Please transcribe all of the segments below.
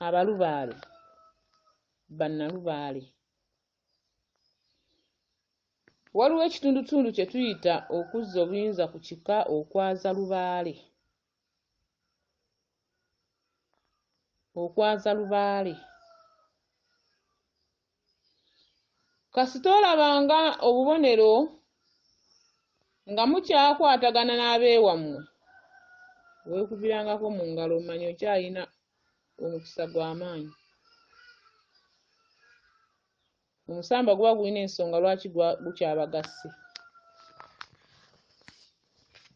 abalubaale bannalubaale waliwo ekitundutundu kye tuyita okuzza obuyinza ku kika okwaza Lubaale. Okwaza Lubaale kasita olabanga obubonero nga mukyakwatagana n'abeewammwe weekubirangako mu ngalo omanya okyalina omukisa gw'amaanyi. Omusamba guba gulina ensonga lwaki gukyabagasse.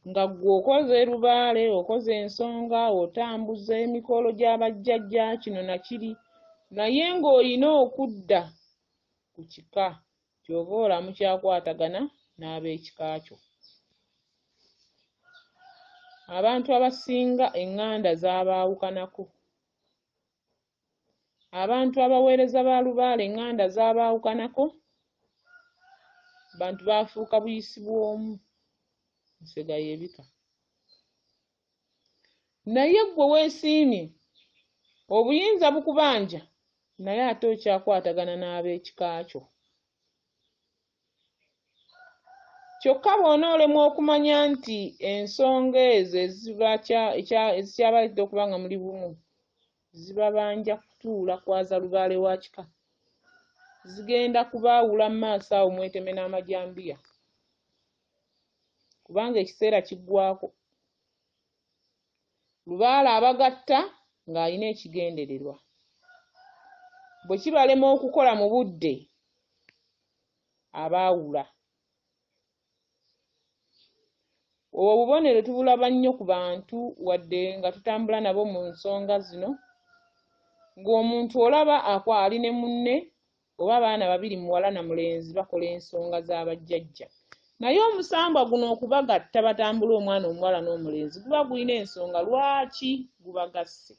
Nga ggwe okoze Lubaale, okoze ensonga, otambuza emikolo gy'abajjajja kino na kiri, naye ng'olina okudda ku kika ky'ova olamu kyakwatagana n'ab'ekika kyo. Abantu abasinga eŋŋanda z'abaawukanako. Abantu abaweereza ba Lubaale eŋŋanda z'abaawukanako, bantu baafuuka buyisi bw'omu, nsega y'ebika. Naye ggwe weesiimye obuyinza bukubanja, naye ate okyakwatagana n'ab'ekika kyo. Kyokka bw'onoolemwa okumanya nti ensonga ezo ezikyabaledde okuba nga muli bumu zibabanja kutuula kwaza Lubaale wa kika, zigenda kubaawula mu maaso awo mweteme n'amajambiya, kubanga ekiseera kiggwaako. Lubaale abagatta ng'alina ekigendererwa. Bwe kibalema okukola mu budde abaawula. Obwo obubonero tubulaba nnyo ku bantu wadde nga tutambula nabo mu nsonga zino, ng'omuntu olaba ali ne munne oba abaana babiri muwala na mulenzi bakola ensonga z'abajjajja. Naye omusamba guno okubagatta batambula omwana omuwala n'omulenzi guba gulina ensonga lwaki gubagasse.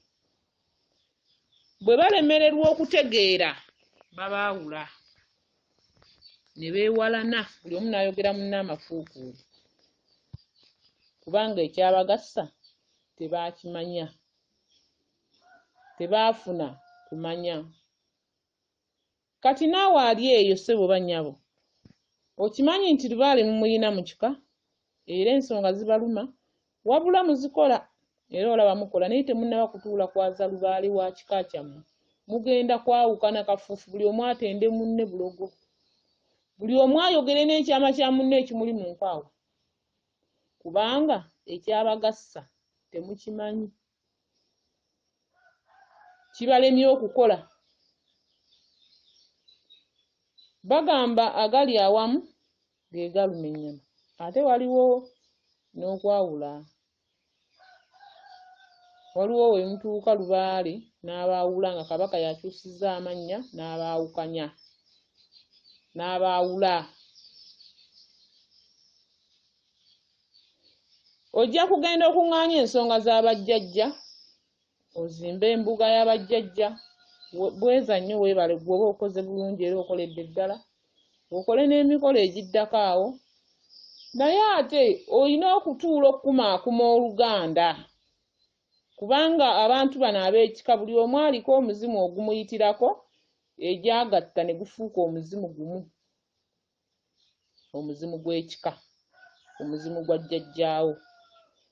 Bwe balemererwa okutegeera babaawula ne beewalana, buli omu n'ayogera munne amafuukuuli, kubanga ekyabagassa tebaakimanya, tebaafuna kumanya. Kati naawe ali eyo ssebo bannyabo, okimanyi nti Lubaale mumuyina mu kika era ensonga zibaluma, wabula muzikola era olaba mukola, naye temunnaba kutuula kwaza Lubaale wa kika kyammwe. Mugenda kwawukana kafuufu, buli omu atende munne bulogo, buli omu ayogere n'ekyama kya munne ekimuli mu nkwawa, kubanga ekyabagassa temukimanyi, kibalemye okukola. Bagamba agali awamu ge galuma ennyama, ate waliwo n'okwawula. Waliwo we mutuuka Lubaale n'abaawula nga Kabaka yakyusizza amannya n'abaawukanya, n'abaawula. Ojja kugenda okuŋŋaanya ensonga z'abajjajja, ozimbe embuga y'abajjajja, bweza nnyo weebale gwoba okoze bulungi era okoledde ddala, okole n'emikolo egiddako awo. Naye ate olina okutuula okukumaakuma Oluganda, kubanga abantu bano ab'ekika buli omu aliko omuzimu ogumuyitirako, egyagatta ne gufuuka omuzimu gumu, omuzimu gw'ekika, omuzimu gwa jjajjaawo.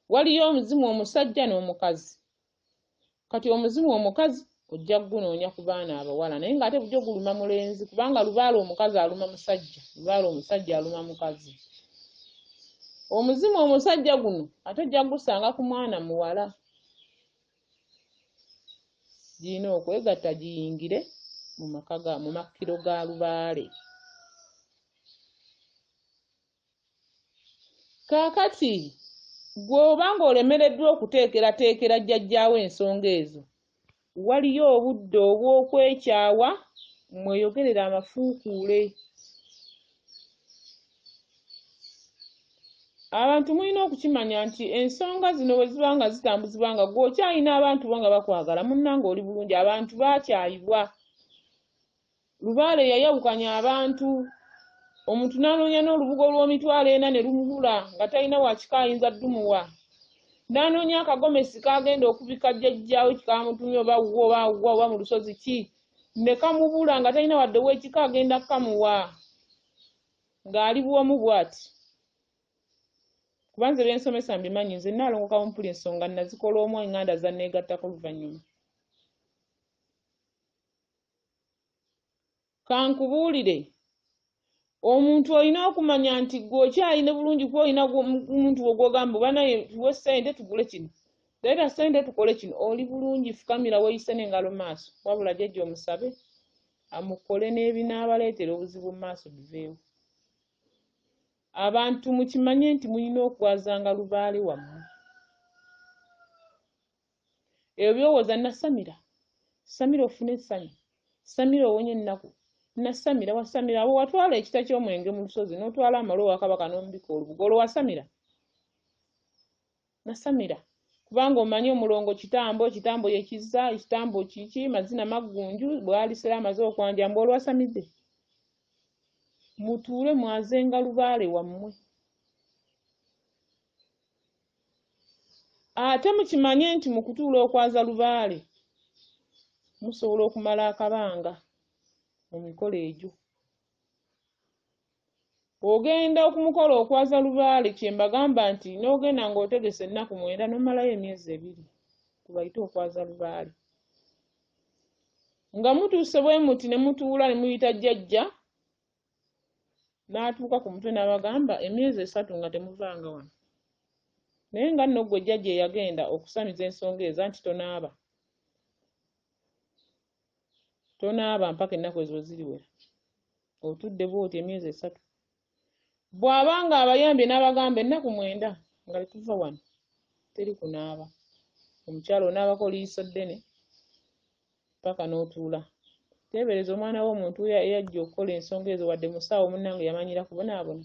Waliyo omuzimu omusajja n'omukazi. Kati omuzimu omukazi ojja gunoonya ku baana abawala, naye ng'ate bujjo guluma mulenzi, kubanga Lubaale omukazi aluma musajja, Lubaale omusajja aluma mukazi. Omuzimu omusajja guno ate ojja gusanga ku mwana muwala. Girina okwegatta giyingire mu makkiro ga Lubaale. Kaakati gwe obanga olemereddwa okuteekerateekera jjajjaawo ensonga ezo, waliyo obudde obw'okwekyawa mweyogerera amafuukuule. Abantu mulina okukimanya nti ensonga zino bwe ziba nga zitambuzibwa nga gwe okyalina abantu bo nga bakwagala, munnange oli bulungi, abantu baakyayibwa. Lubaale yayawukanya abantu, omuntu n'anoonya n'olubugo lw'emitwalo 40 ne lumubula nga talina wa kika ayinza ddumuwa. n'anoonya akagomesi kagenda okubika jjajjaawe kikamutumye oba mu lusozi ki ne kamubula nga talina wadde w'ekika agenda kamuwa ng'ali bwomu bw'ati. Kubanze byensomesa mbimanyi nze Nalongo Kawumpuli ensonga nazikola omwo enganda zanneegattako luvannyuma. Kankubuulire omuntu olina okumanya nti gwe okyalina bulungi kuba olina omuntu ogwogamba oba naye tuwe ssente tugule kino leeta ssente tukole kino oli bulungi fukamira weeyise n'engalo mu maaso wabula jjajja omusabe amukole n'ebinaabaleetera obuzibu mu maaso biveewo. Abantu mukimanye nti mulina okwazanga Lubaale wammwe. Ebyo byowooza nasamira samira ofune essanyu samira owonye ennaku nasamira wasamira abo watwala ekita ky'omwenge mu lusozi n'otwala amalo wa Kabaka n'omubika olubugo olwo wasamira nasamira kubanga omanyi omulongo kitambo yekiza ekitambo kiki mazina maggunju bw'alisera amaze okwanja mbu olwasamidde. Mutuule mwazenga Lubaale wammwe. Ate mukimanye nti mu kutuula okwaza Lubaale musobola okumala akabanga mu mikolo egyo. Ogenda okumukola okwaza Lubaale kye mbagamba nti n'ogenda ng'otegese ennaku 9 n'omalayo emyezi 2 kubayite okwaza Lubaale. Nga mutuuse bwe muti ne mutuula ne muyita jjajja n'atuuka ku mutwe n'abagamba emyezi 3 nga temuvanga wano. Naye nga nno gwe jjajja eyagenda okusamiza ensonga eza nti tonaaba mpaka ennaku ezo ziriwera. Otudde bw'oti emyezi 3. Bw'abanga abayambye n'abagamba ennaku 9 nga letuva wano teri kunaaba. Omukyalo onaabako liiso ddene paka n'otuula. Teebereza omwana w'omuntu eyajja okukola ensonga ezo wadde musawo munnange yamanyira kubonaabona.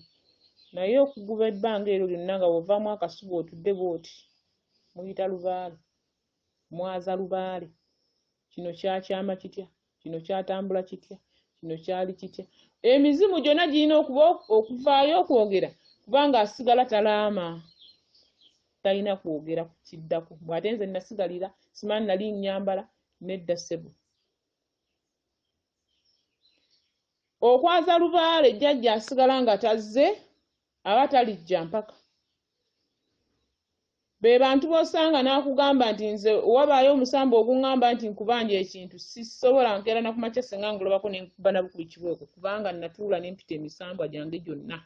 Naye okuguba ebbanga eryo lyonna nga bw'ovaamu akasuba otudde bw'oti muyita Lubaale mwaza Lubaale. Kino kyakyama kitya kino kyatambula kitya kino kyali kitya. Emizimu gyonna girina okuvaayo okwogera kubanga asigala talaama talina kwogera ku kiddako. Bw'ate nze nasigalira simanyi nali nnyambala nedda ssebo. Okwaza Lubaale jjajja asigala nga tazze aba talijja mpaka. Be bantu b'osanga n'akugamba nti nze wabaayo omusambo oguŋŋamba nti nkubanja ekintu sisobola nkeera na kumakya singa ngulabako ne nkuba na bukubi kibweko kubanga natuula ne mpita emisambwa gyange gyonna.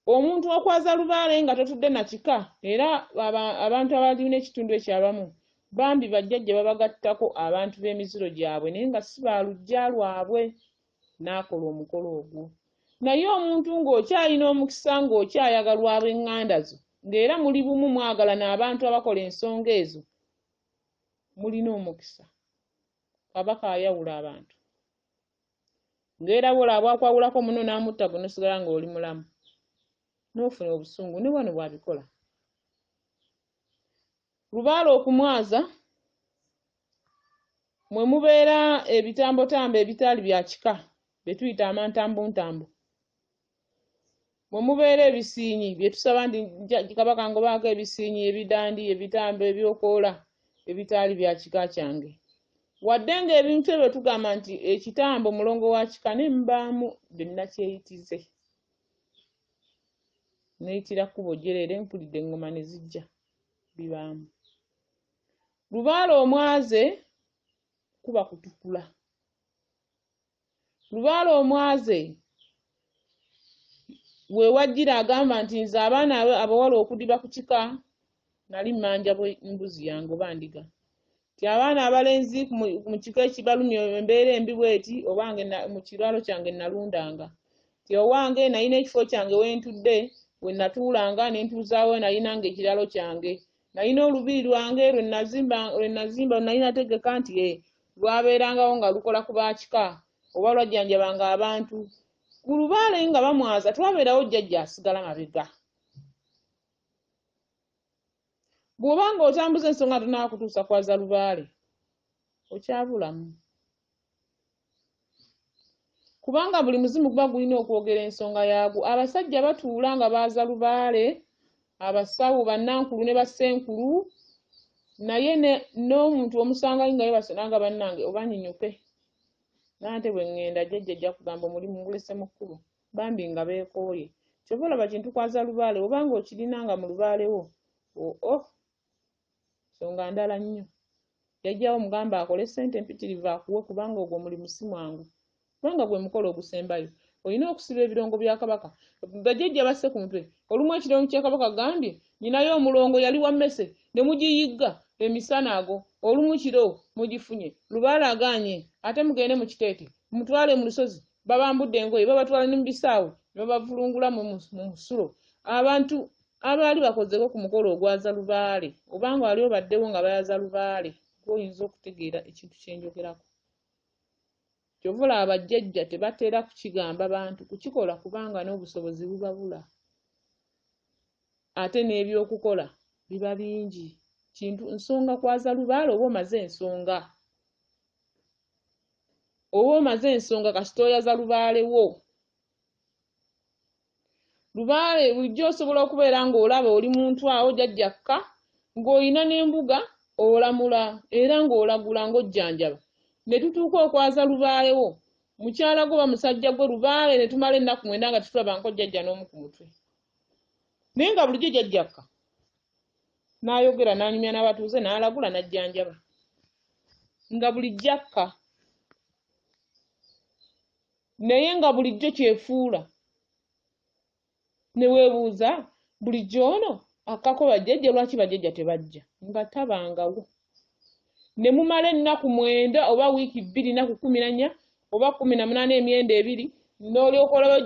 Omuntu okwaza Lubaale nga totudde na kika era abantu abalina ekitundu ekyabamu bambi bajjajja babagattako abantu b'emiziro gyabwe naye nga si balujja lwabwe n'akola omukolo ogwo. Naye omuntu ng'okyalina omukisa ng'okyayagalwa ab'eŋŋanda zo ng'era muli bumu mwagala n'abantu abakola ensonga ezo mulina omukisa. Kabaka ayawula abantu ng'era bola bwakwawulako muno n'amutta gwe n'osigala ng'oli mulamu n'ofuna obusungu ne wano bw'abikola. Lubaale okumwaza mwe mubeera ebitambotambo ebitaali bya kika bye tuyita amantambuntambo. Mwe mubeera ebisiinyi bye tusaba nti Kabaka ngobaako ebisiinyi ebidandi ebitambo ebyokoola ebitaali bya kika kyange. Wadde ng'ebintu ebyo tugamba nti ekitambo mulongo wa kika ne mbaamu bye nnakyeyitize. Neeyitira kkubo gyereere mpulidde eŋŋoma ne zijja bibaamu. Lubaale omwaze kuba kutukula. Lubaale omwaze we wajjira agamba nti nze abaana abawala okudiba ku kika nali mmanja mbuzi yange oba ndiga. Ti abaana abalenzi mu kika ekibalumya embeera embi bweti obange mu kirwalo kyange nalundanga. Ti owange nalina ekifo kyange wentudde we natuulanga ne ntuuzaawo nalinanga ekiralo kyange. Nalina olubiri lwange lwe nazimba nalina tegeka nti lwabeerangawo nga lukola ku baakika oba lwajjanjabanga abantu. Ku Lubaale nga bamwaza twabeerawo jjajja asigala mabega. Bw'obanga otambuza ensonga tonaakutuusa kwaza Lubaale okyabulamu. kubanga buli muzimu guba gulina okwogera ensonga yaagwo. Abasajja batuula nga baaza Lubaale, abasawo bannankulu ne bassenkulu, naye n'omuntu omusanga nga yebasenanga bannange obanyinyuke. Nante bwe ŋŋenda jjajja ajja kugamba omulimu ngulese mu kkubo, bambi nga beekooye. Kyova olaba kintu kwaza Lubaale, obanga okirina nga mu Lubaale wo, nsonga ndala nnyo. Yajjawo mugamba akole ssente mpitirivu akuwe kubanga ogwo omulimu si mwangu. Kubanga gwe mukolo ogusembayo. Olina okusiba ebirongo bya Kabaka. Bajjajja basse ku mutwe. Olumu ekirongo kya Kabaka gambye, nnyinayo omulongo yali wa mmese, ne mugiyigga emisana ago. Olumu kiro mugifunye. Lubaale agaanye, ate mugende mu kiteete. Mutwale mu lusozi, babambudde engoye, babatwala ne mu bisaawe, ne babavulungula mu musulo. Abantu abaali bakozeko ku mukolo ogwaza Lubaale, obanga wali obaddewo nga bayaza Lubaale, oyinza okutegeera ekintu kye njogerako. Kyova olaba bajjajja tebatera kukigamba bantu kukikola kubanga n'obusobozi bubabula. Ate n'ebyokukola biba bingi. Kintu nsonga kwaza Lubaale oba omaze ensonga. Oba omaze ensonga kasita oyaza Lubaale wo. Lubaale bulijjo osobola okubeera ng'olaba oli muntu awo jjajjakka, ng'olina n'embuga olamula era ng'olagula ng'ojjanjaba. Ne tutuuka okwaza Lubaale wo, mukyala gwo bamusajja gwe Lubaale ne tumala ennaku 9 nga tutulaba nko jjajja n'omu ku mutwe. Naye nga bulijjo jjajjakka n'ayogera n'anyumya n'abatuuze n'alagula n'ajjanjaba. Nga bulijjakka. Naye nga bulijjo kyefuula. Ne weebuuza bulijjo ono akkako bajjajja lwaki bajjajja tebajja nga tabangawo. Ne mumala ennaku 9 oba wiiki 2 nnaku 14 oba 18 emyenda 2 n'olyoka olaba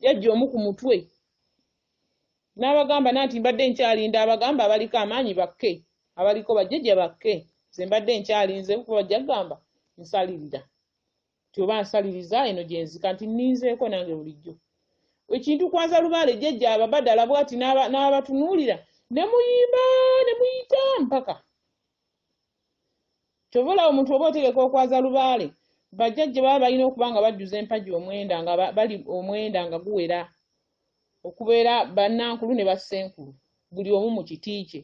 yajja omu ku mutwe. N'abagamba nanti mbadde nkyalinda abagamba abaliko amaanyi bakke, abaliko bajjajja bakke. Nze mbadde nkyalinze kuba bajja gamba nsalirira. Tyoba nsaliriza eno gye nzika nti nninzeeko nange bulijjo. Ekintu kwaza Lubaale jjajja ababadala bw'ati n'abatunuulira ne muyimba ne muyita mpaka. Kyova olaba omuntu oba otegeka okwaza Lubaale, bajjajja baba balina okuba nga bajjuza empagi omwenda nga bali omwenda nga guwera. Okubeera bannankulu ne bassenkulu, buli omu mu kiti kye.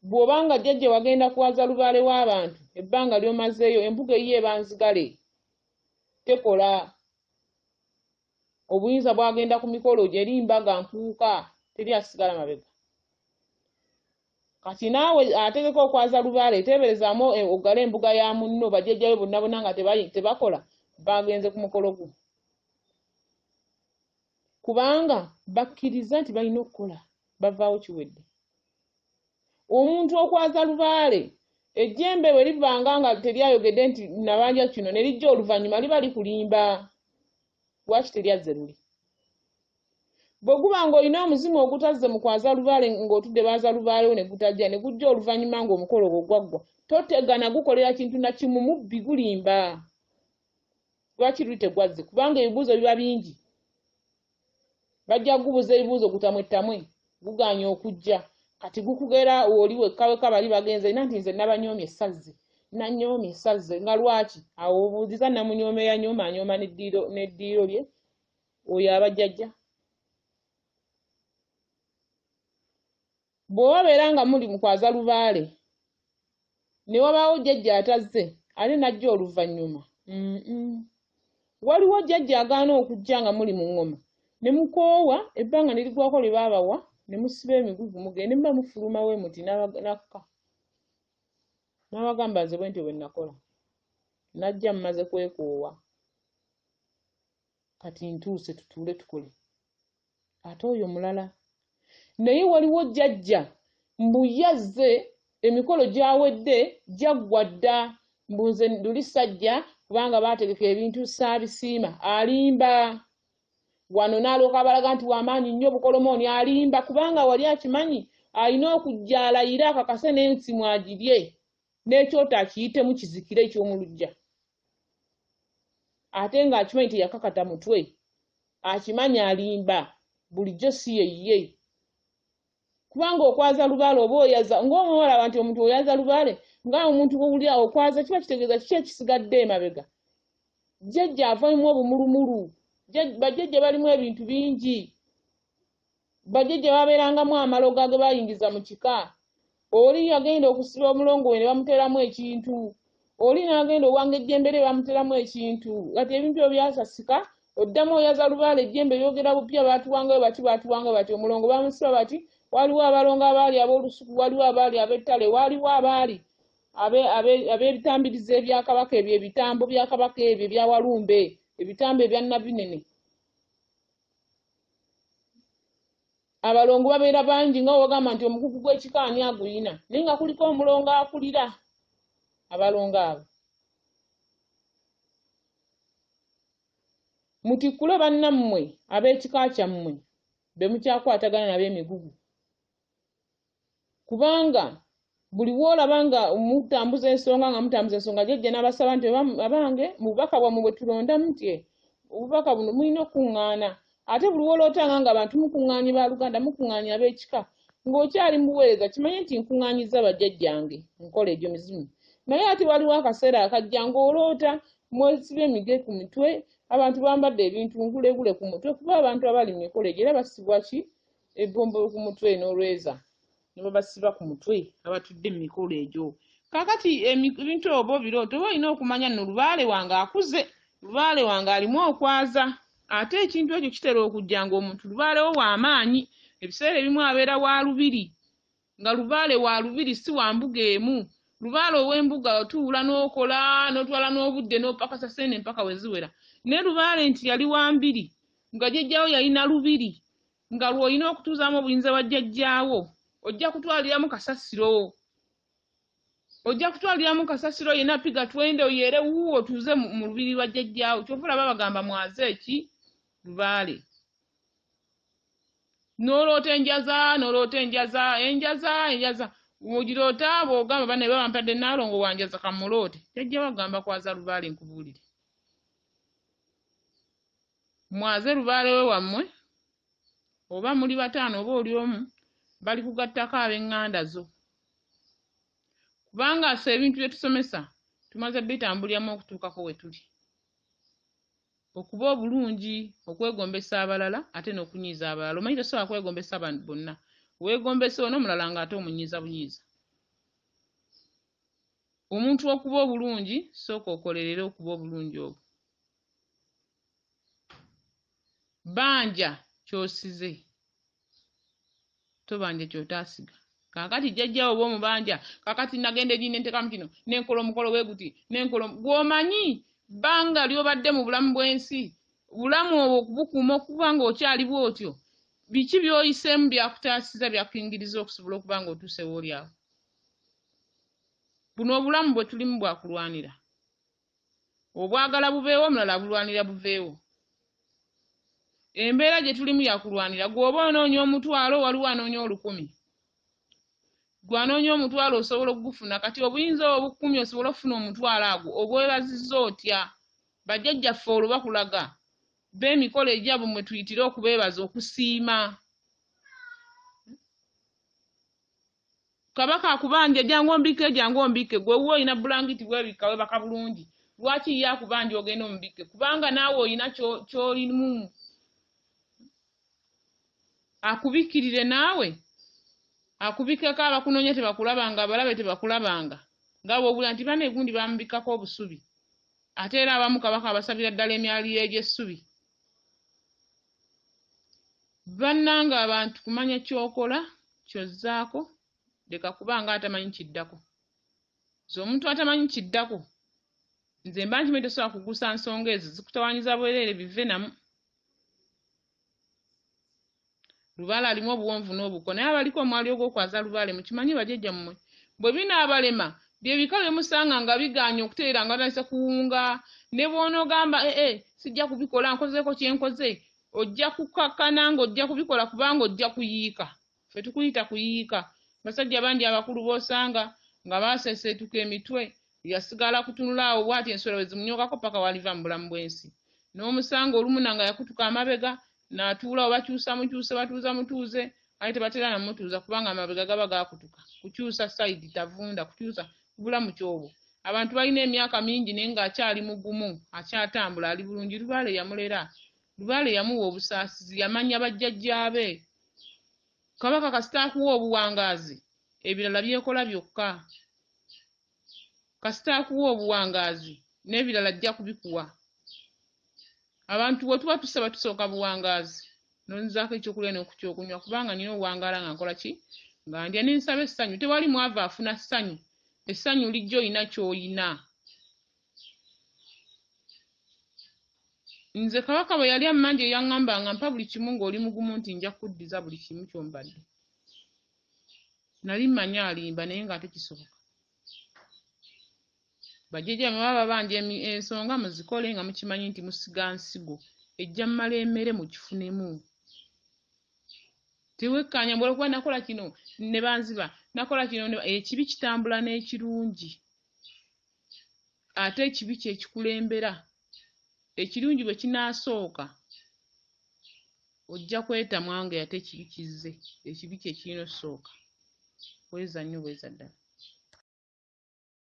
Bw'obanga jjajja wagenda kwaza Lubaale w'abantu, ebbanga ly'omazeeyo embuga eyiye ebanzigale. Tekola. Obuyinza bwagenda ku mikolo gyeri mbaga nkuuka, teri asigala mabega. Kati naawe ategeka okwaza Lubaale, teeberezaamu oggala embuga ya munno bajjajjawe bonna bonna nga tebakola, bagenze ku mukolo gwo. Kubanga bakkiriza nti balina okukola, bavaawo kiwedde. Omuntu okwaza Lubaale, ejjembe bwe livanga nga teryayogedde nti nabanja kino ne lijja oluvannyuma liba likulimba. Lwaki teryazze luli? Bwe guba ng'olina omuzimu ogutazze mu kwaza Lubaale ng'otudde baaza Lubaale wo ne gutajja ne gujja oluvannyuma ng'omukolo ogwo gwaggwa, totegana gukolera kintu na kimu, mubbi gulimba. Lwaki luli tegwazze? Kubanga ebibuuzo biba bingi. Bajja kubuuza ebibuuzo gutamwettamwe, gugaanye okujja. Kati gukugera oli wekka bali bagenze nanti nze nabanyoomye essazze. Nanyoomye essazze nga lwaki? Awo obuuziza namunyooma eyanyooma anyooma n'eddiiro lye, oyo abajjajja. Bwe wabeera nga muli mu kwaza Lubaale, ne wabaawo jjajja atazze, ate n'ajja oluvannyuma. Waliwo jjajja agaana okujja nga muli mu ŋŋoma. Ne mukoowa ebbanga ne ligwako lye baabawa, ne musiba emigugu mugende muba mufuluma we muti nakka. N'abagamba nze bwe ntyo bwe nakola. Najja mmaze kwekoowa. Kati ntuuse tutuule tukole. Ate oyo mulala. Naye waliwo jjajja mbu yazze emikolo gyawedde gyaggwa dda, mbu nze nduli sajja kubanga baategeka ebintu saabisiima, alimba. Wano n'alyoka abalaga nti w'amaanyi nnyo Bukolomooni alimba kubanga wali akimanyi alina okujja alayire akakase n'ensi mwagirye n'ekyoto akiyitemu kizikire eky'omuluggya. Ate ng'akimanyi teyakakata mutwe, akimanyi alimba, bulijjo si ye. Kubanga okwaza Lubaale oba oyaza, ng'omuwala abantu omuntu oyaza Lubaale, nga omuntu bw'owulira okwaza kiba kitegeeza kiki ekisigadde emabega. jjajja avaamu obumulumulu bajjajja balimu ebintu bingi bajjajja babeerangamu amaloga ge bayingiza mu kika oli yagenda okusiba omulongo we ne bamuteeramu ekintu oli n'agenda owanga ejjembe lye bamuteeramu ekintu kati ebintu ebyo byasasika oddamu oyaza Lubaale ejjembe lyogera bupya baatuwangayo bati omulongo bamusiba bati waliwo abalongo abaali ab'olusuku waliwo abaali ab'ettale waliwo abaali ab'ebitambirizo ebya Kabaka ebyo ebitambo bya Kabaka ebyo ebya Walumbe ebitambo ebya Nabinene abalongo babeera bangi nga wagamba nti omukugu gw'ekika ani aguyina naye nga kuliko omulongo akulira abalongo abo mutikkule bannammwe ab'ekika kyammwe be mukyakwatagana nab'emigugu kubanga buli woolaba nga mutambuza ensonga jjajja n'abasaba nti abange mu bubaka bwammwe bwe tulonda mutye obubaka buno mulina okuŋŋaana ate buli woolootanga nga abantu mukuŋŋaanyi ba Luganda mukuŋŋaanyi ab'ekika ng'okyali muweereza kimanye nti nkuŋŋaanyiza bajjajjange nkola egyo mizimu naye ate waliwo akaseera akajja ng'oloota mwesiba emige ku mitwe abantu bambadde ebintu nkulegule ku mutwe kuba abantu abali mu mikolo egyo era basibwa ki ebbombo ku mutwe n'olweza ne babasiba ku mutwe abatudde mu mikolo egyo kaakati ebintu obo birooto oba olina okumanya nno Lubaale wange akuze Lubaale wange alimu okwaza ate ekintu ekyo kitera okujja ng'omuntu Lubaale wo w'amaanyi ebiseera ebimu abeera wa lubiri nga Lubaale wa lubiri si wa mbuga emu Lubaale ow'embuga otuula n'okola n'otwala n'obudde n'opakasa ssente empaka we ziwera ne Lubaale nti yali wa mbiri nga jjajjaawo yalina lubiri nga lw'olina okutuuzaamu obuyinza bwa jjajjaawo ojja kutwaliramu kasasiro yenna piga twende oyere wuwo otuuze mu lubiri lwa jjajjaawo kyova olaba bagamba mwaze eki Lubaale n'oloota enjaza ogiroota bw'ogamba banne bampadde Nalongo wanjaza kamuloote jjajjaawo agamba kwaza Lubaale nkubuulire mwaze Lubaale we wammwe oba muli bataano oba oli omu bali kugattako ab'eŋŋanda zo kubanga ase ebintu bye tusomesa tumaze bitambuliramu okutuukako we tuli okuba obulungi okwegombesa abalala ate n'okunyiiza abalala omanyi tosobola kwegombesa bonna weegombesa ono omulala ng'ate omunyiiza bunyiiza omuntu okuba obulungi sooka okolerere okuba obulungi obwo banja ky'osize tobanja ky'otaasiga kaakati jjajjaawo oba omubanja kaakati nagenda eri nentekamu kino nenkola omukolo bwe guti gw'omanyi bbanga ly'obadde mu bulamu bw'ensi bulamu obwo okubukuuma okuba ng'okyali bw'otyo biki by'oyiseemu byakutaasiza byakuyingiriza okusobola okuba ng'otuuse w'oli awo buno obulamu bwe tulimu bwakulwanira obwagala bubeewo omulala bulwanira buveewo embeera gye tulimu yakulwanira gw'oba onoonya omutwalo waliwo anoonya 1000 gwanoonya omutwalo osobola okugufuna kati obuyinza obukumi osobola okufuna omutwalo agwo obwebazizza otya bajjajjaffe olwo bakulaga b'emikolo egyabwe mwe tuyitira okubeebaza okusiima Kabaka akubanja jangu ombike gwe wuo olina bulangiti bwebika webaka bulungi lwaki ye akubanja ogenda ombike kubanga naawe olina ky'olimu akubikirire naawe akubikeko abakunoonya tebakulabanga abalabe tebakulabanga nga bw'obula nti bane gundi bamubikako obusubi ate era abamu Kabaka abasabira ddala emyaliriro egy'essubi bannanga abantu kumanya ky'okola ky'ozzaako leka kubanga atamanyi kiddako omuntu atamanyi kiddako nze mba nkimanyi tosobola kugusa nsonga ezo zikutawanyiza bwereere bive namu Lubaale alimu obuwonvu n'obuko naye abaliko omwali ogw'okwaza Lubaale mukimanyi bajjajja mmwe bwe binaabalema bye bika bye musanga nga bigaanye okuteera nga batandise kuwunga ne bw'onoogamba sijja kubikola nkozeeko kyenkoze ojja kukakkana ng'ojja kubikola kubanga ojja kuyiika ffe tukuyita kuyiika basajja bangi abakulu b'osanga nga baaseeseetuka emitwe yasigala kutunula awo bw'ati ensolo we zimunyookako paka waliva mu bulamu bw'ensi n'omusanga olumuna nga yakutuka amabega n'atuula obakyusa mukyuse batuuza mutuuze ate tebatera namutuuza kubanga amabega gaba gaakutuka kukyusa sayidi tavunda kukyusa bulamu kyobwo abantu balina emyaka mingi naye ng'akyali mugumu akyatambula ali bulungi. Lubaale yamulera, Lubaale yamuwa obusaasizi, yamanya bajjajjaabe. Kabaka kasita akuwa obuwangaazi ebirala byekola byokka. Kasita akuwa obuwangaazi n'ebirala ajja kubikuwa. Abantu bwe tuba tusaba tusooka buwangaazi nonzaako ekyokulya n'ekyokunywa kubanga nina obuwangaala nga nkola ki nga ndya ne nsaba essanyu. Tewali mwavu afuna ssanyu, essanyu lijja olina ky'olina. Nze Kabaka bwe yali ammanja yaŋŋambanga mpa buli kimu ng'oli mugumu nti nja kuddiza buli kimu ky'ombadde. Nali mmanyi alimba naye nga tekisoboka. Bajjajja bwe baba babanja ensonga muzikole nga mukimanyi nti musiga nsigo ejja mmala emmere mukifunemu. Tewekkaanya bw'ola kuba nakola kino ne banziba, nakola kino ekibi kitambula n'ekirungi. Ate ekibi kye kikulembera. Ekirungi bwe kinaasooka ojja kwetamwa nga ate ekibi kizze. Ekibi kye kirina okusooka. Bweza nnyo bweza ddala.